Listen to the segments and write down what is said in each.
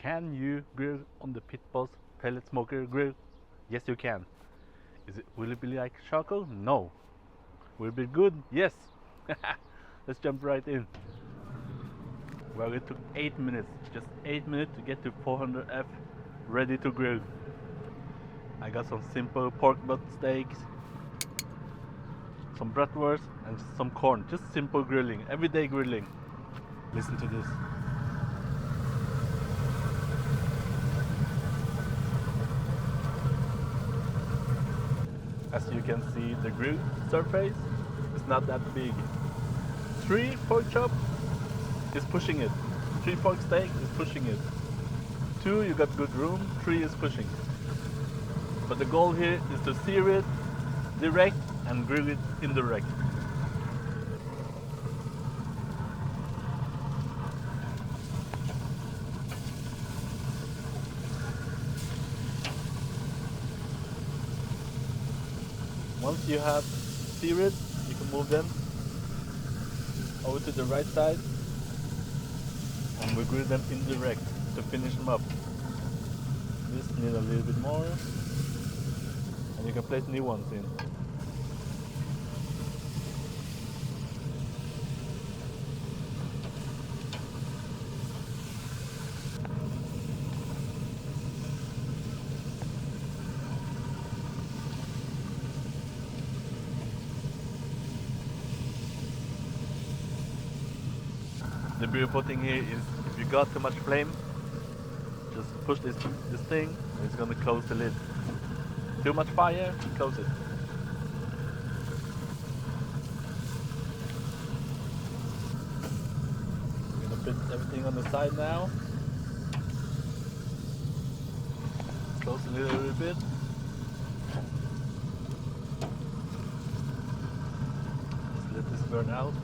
Can you grill on the Pit Boss pellet smoker grill? Yes, you can. Will it be like charcoal? No. Will it be good? Yes. Let's jump right in. Well, it took 8 minutes, just 8 minutes to get to 400F ready to grill. I got some simple pork butt steaks, some bratwurst, and some corn. Just simple grilling, everyday grilling. Listen to this. As you can see, the grill surface is not that big. 3 pork chop is pushing it. 3 pork steak is pushing it. 2, you got good room. 3 is pushing. But the goal here is to sear it direct and grill it indirect. Once you have seared, you can move them over to the right side and we grill them indirect to finish them up. This need a little bit more and you can place new ones in. The beautiful thing here is if you got too much flame, just push this thing and it's gonna close the lid. Too much fire, close it. We're gonna put everything on the side now. Close it a little bit. Just let this burn out.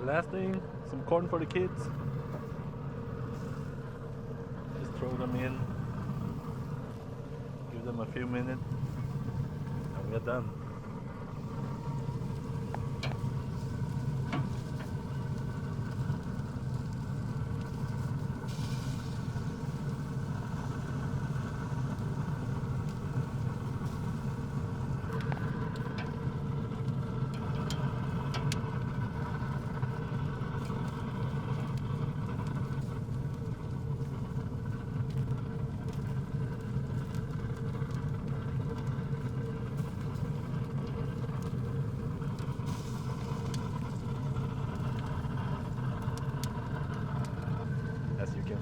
Last thing, some corn for the kids. Just throw them in, give them a few minutes, and we're done.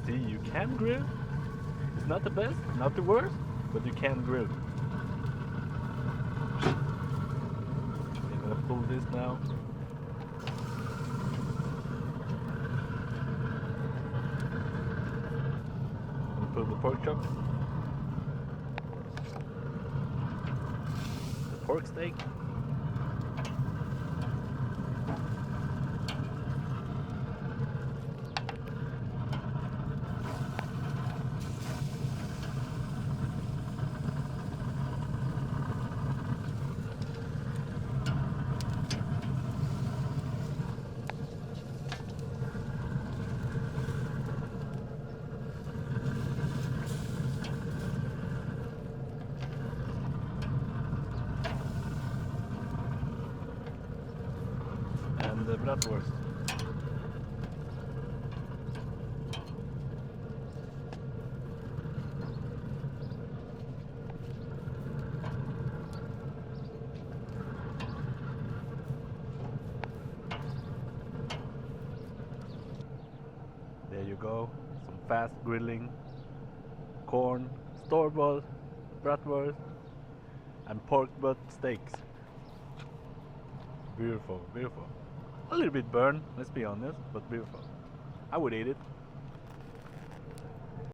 See, you can grill. It's not the best, not the worst, but you can grill. I'm gonna pull this now. I'm gonna pull the pork chop, the pork steak. And the bratwurst. you go. Some fast grilling, corn, store-bought, bratwurst, and pork butt steaks. Beautiful, beautiful. A little bit burned, let's be honest, but beautiful. I would eat it.